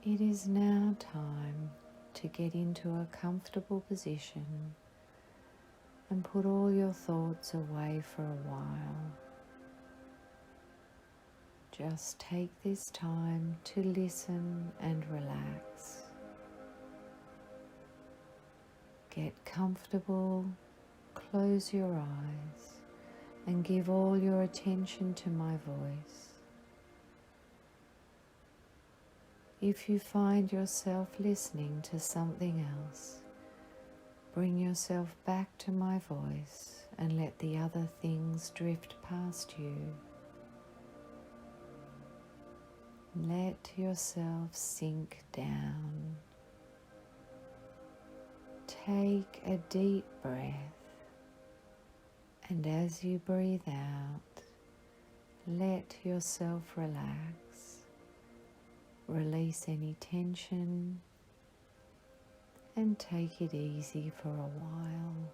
It is now time to get into a comfortable position and put all your thoughts away for a while. Just take this time to listen and relax. Get comfortable, close your eyes, and give all your attention to my voice. If you find yourself listening to something else, bring yourself back to my voice and let the other things drift past you. Let yourself sink down. Take a deep breath, and as you breathe out, let yourself relax. Release any tension and take it easy for a while.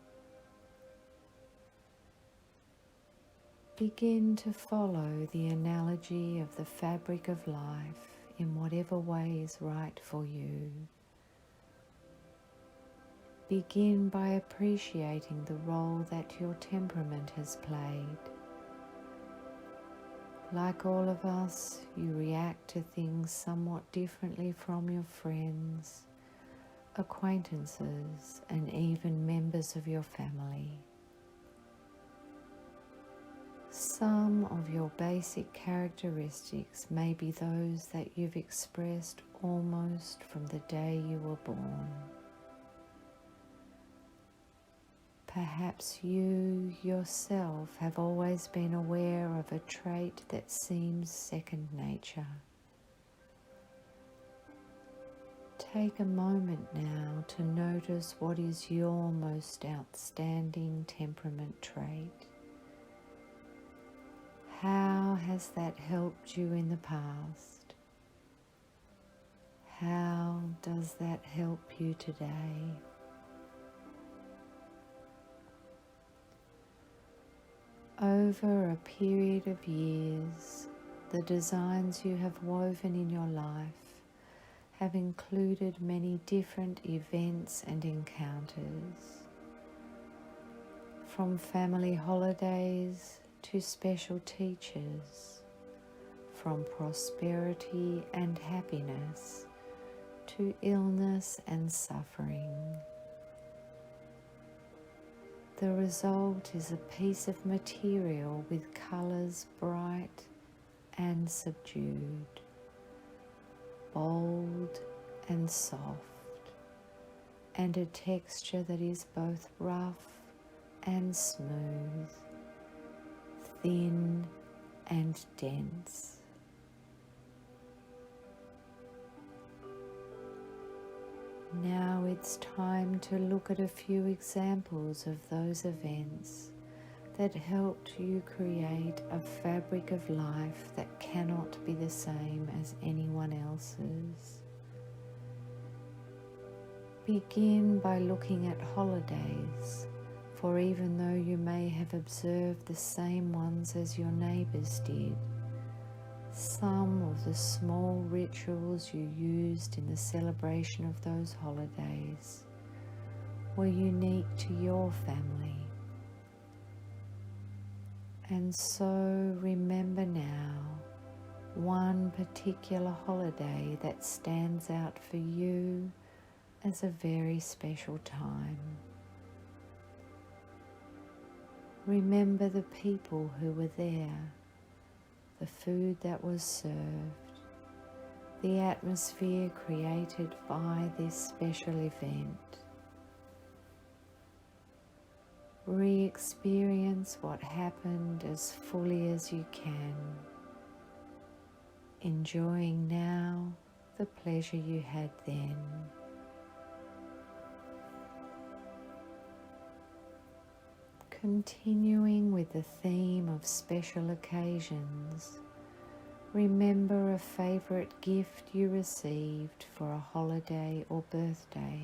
Begin to follow the analogy of the fabric of life in whatever way is right for you. Begin by appreciating the role that your temperament has played. Like all of us, you react to things somewhat differently from your friends, acquaintances, and even members of your family. Some of your basic characteristics may be those that you've expressed almost from the day you were born. Perhaps you yourself have always been aware of a trait that seems second nature. Take a moment now to notice what is your most outstanding temperament trait. How has that helped you in the past? How does that help you today? Over a period of years, the designs you have woven in your life have included many different events and encounters. From family holidays to special teachers, from prosperity and happiness to illness and suffering. The result is a piece of material with colors bright and subdued, bold and soft, and a texture that is both rough and smooth, thin and dense. Now it's time to look at a few examples of those events that helped you create a fabric of life that cannot be the same as anyone else's. Begin by looking at holidays, for even though you may have observed the same ones as your neighbors did, some of the small rituals you used in the celebration of those holidays were unique to your family. And so remember now one particular holiday that stands out for you as a very special time. Remember the people who were there, the food that was served, the atmosphere created by this special event. Re-experience what happened as fully as you can, enjoying now the pleasure you had then. Continuing with the theme of special occasions, remember a favorite gift you received for a holiday or birthday.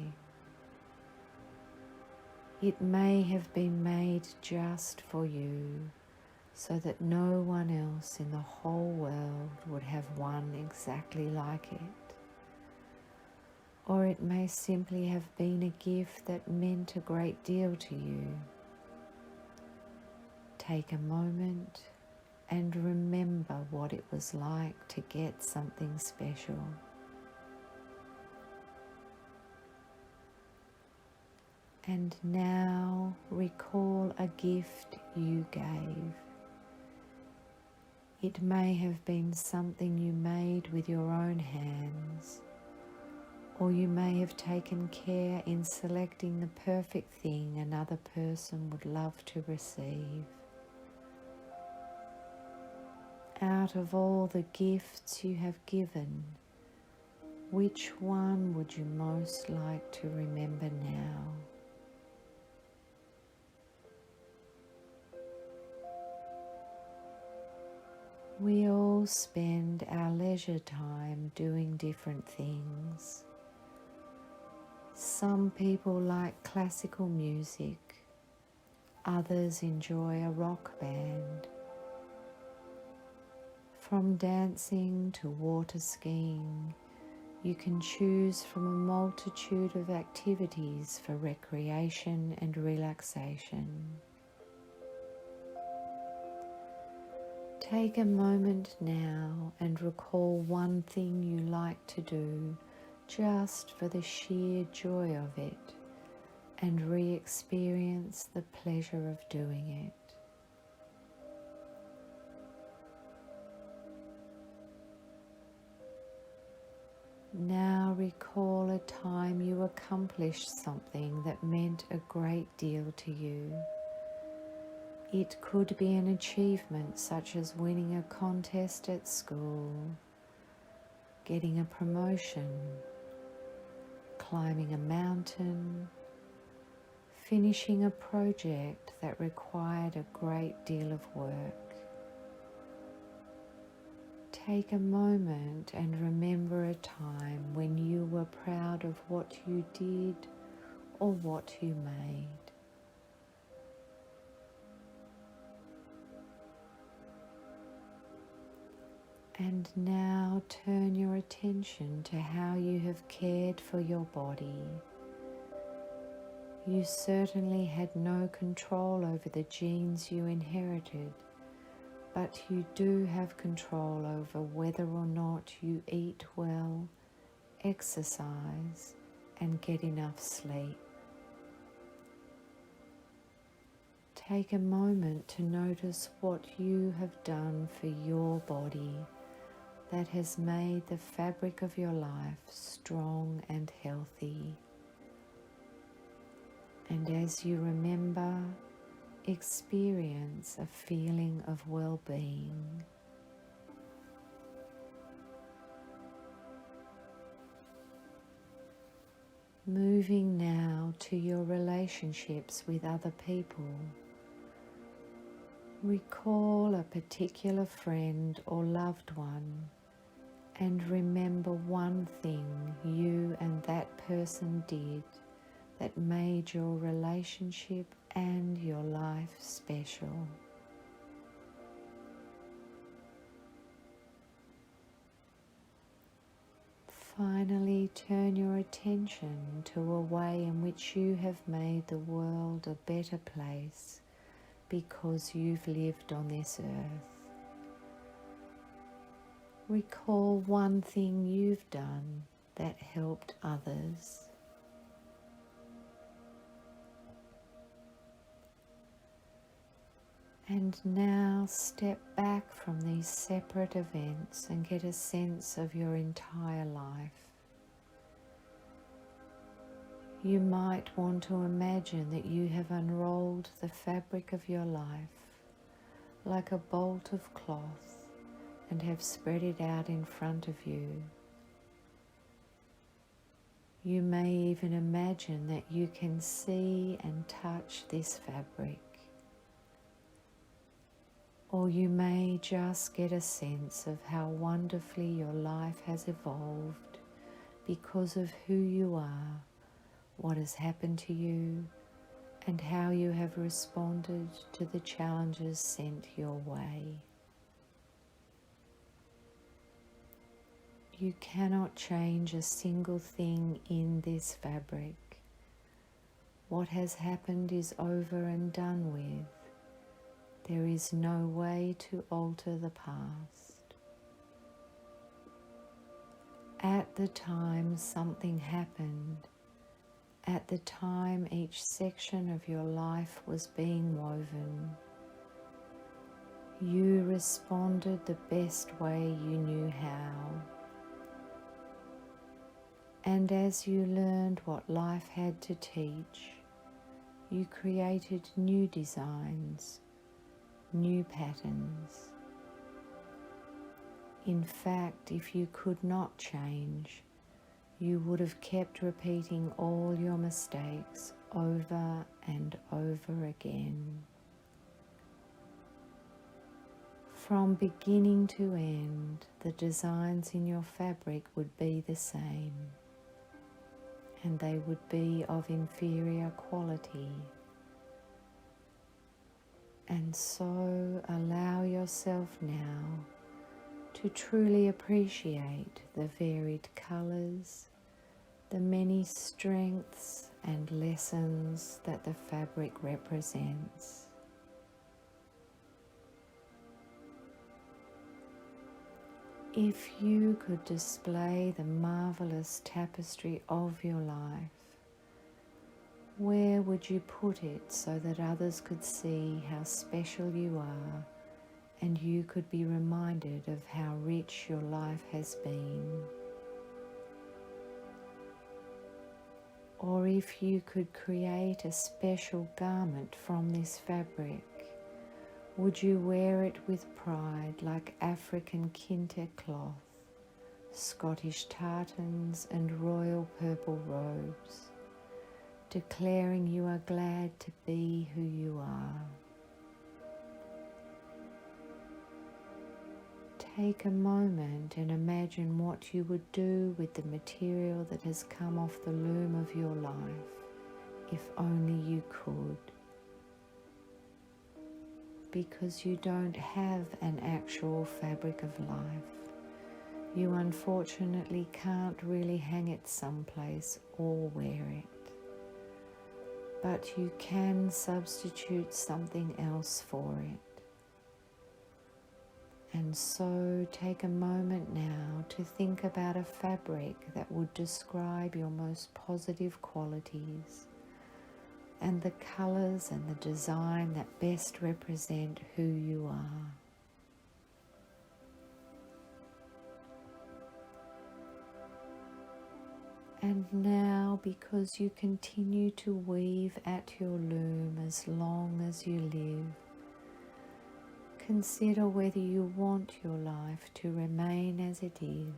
It may have been made just for you, so that no one else in the whole world would have one exactly like it. or it may simply have been a gift that meant a great deal to you. Take a moment and remember what it was like to get something special. And now recall a gift you gave. It may have been something you made with your own hands, or you may have taken care in selecting the perfect thing another person would love to receive. Out of all the gifts you have given, which one would you most like to remember now? We all spend our leisure time doing different things. Some people like classical music, others enjoy a rock band. From dancing to water skiing, you can choose from a multitude of activities for recreation and relaxation. Take a moment now and recall one thing you like to do just for the sheer joy of it, and re-experience the pleasure of doing it. Now recall a time you accomplished something that meant a great deal to you. It could be an achievement such as winning a contest at school, getting a promotion, climbing a mountain, finishing a project that required a great deal of work. Take a moment and remember a time when you were proud of what you did or what you made. And now turn your attention to how you have cared for your body. You certainly had no control over the genes you inherited, but you do have control over whether or not you eat well, exercise, and get enough sleep. Take a moment to notice what you have done for your body that has made the fabric of your life strong and healthy. And as you remember, experience a feeling of well-being. Moving now to your relationships with other people. Recall a particular friend or loved one and remember one thing you and that person did that made your relationship and your life special. Finally, turn your attention to a way in which you have made the world a better place because you've lived on this earth. Recall one thing you've done that helped others. And now step back from these separate events and get a sense of your entire life. You might want to imagine that you have unrolled the fabric of your life like a bolt of cloth and have spread it out in front of you. You may even imagine that you can see and touch this fabric. Or you may just get a sense of how wonderfully your life has evolved because of who you are, what has happened to you, and how you have responded to the challenges sent your way. You cannot change a single thing in this fabric. What has happened is over and done with. There is no way to alter the past. At the time something happened, at the time each section of your life was being woven, you responded the best way you knew how. And as you learned what life had to teach, you created new designs, new patterns. In fact, if you could not change, you would have kept repeating all your mistakes over and over again. From beginning to end, the designs in your fabric would be the same, and they would be of inferior quality. And so allow yourself now to truly appreciate the varied colours, the many strengths and lessons that the fabric represents. If you could display the marvelous tapestry of your life, where would you put it so that others could see how special you are and you could be reminded of how rich your life has been? Or if you could create a special garment from this fabric, would you wear it with pride like African kente cloth, Scottish tartans and royal purple robes, declaring you are glad to be who you are? Take a moment and imagine what you would do with the material that has come off the loom of your life, if only you could. Because you don't have an actual fabric of life, you unfortunately can't really hang it someplace or wear it. But you can substitute something else for it. And so take a moment now to think about a fabric that would describe your most positive qualities and the colours and the design that best represent who you are. And now, because you continue to weave at your loom as long as you live, consider whether you want your life to remain as it is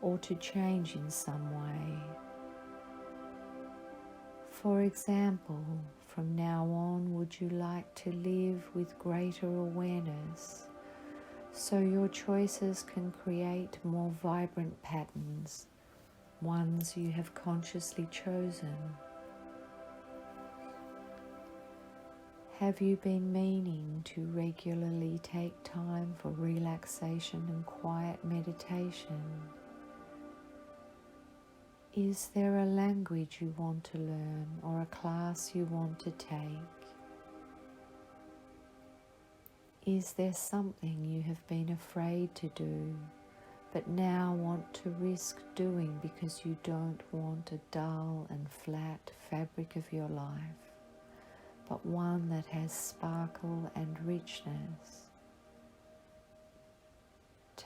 or to change in some way. For example, from now on, would you like to live with greater awareness so your choices can create more vibrant patterns, ones you have consciously chosen? Have you been meaning to regularly take time for relaxation and quiet meditation? Is there a language you want to learn or a class you want to take? Is there something you have been afraid to do but now want to risk doing because you don't want a dull and flat fabric of your life, but one that has sparkle and richness?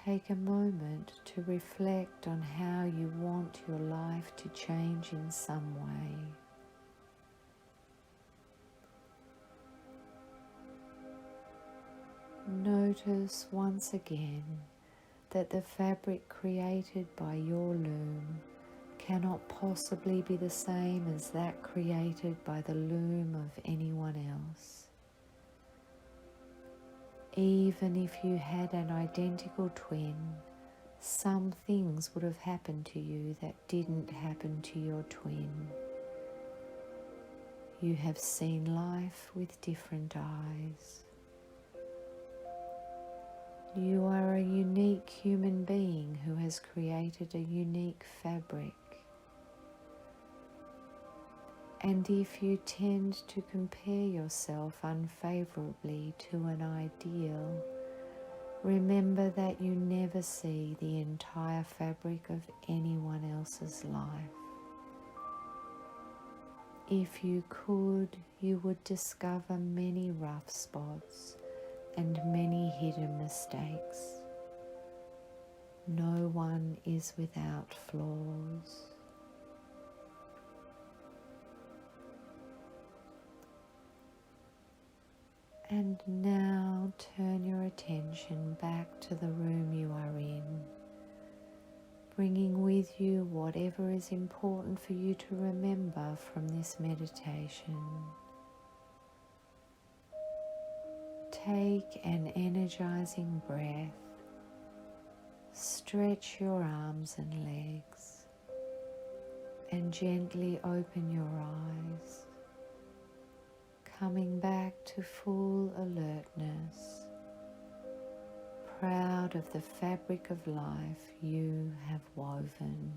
Take a moment to reflect on how you want your life to change in some way. Notice once again that the fabric created by your loom cannot possibly be the same as that created by the loom of anyone else. Even if you had an identical twin, some things would have happened to you that didn't happen to your twin. You have seen life with different eyes. You are a unique human being who has created a unique fabric. And if you tend to compare yourself unfavorably to an ideal, remember that you never see the entire fabric of anyone else's life. If you could, you would discover many rough spots and many hidden mistakes. No one is without flaws. And now turn your attention back to the room you are in, bringing with you whatever is important for you to remember from this meditation. Take an energizing breath, stretch your arms and legs, and gently open your eyes, coming back to full alertness, proud of the fabric of life you have woven.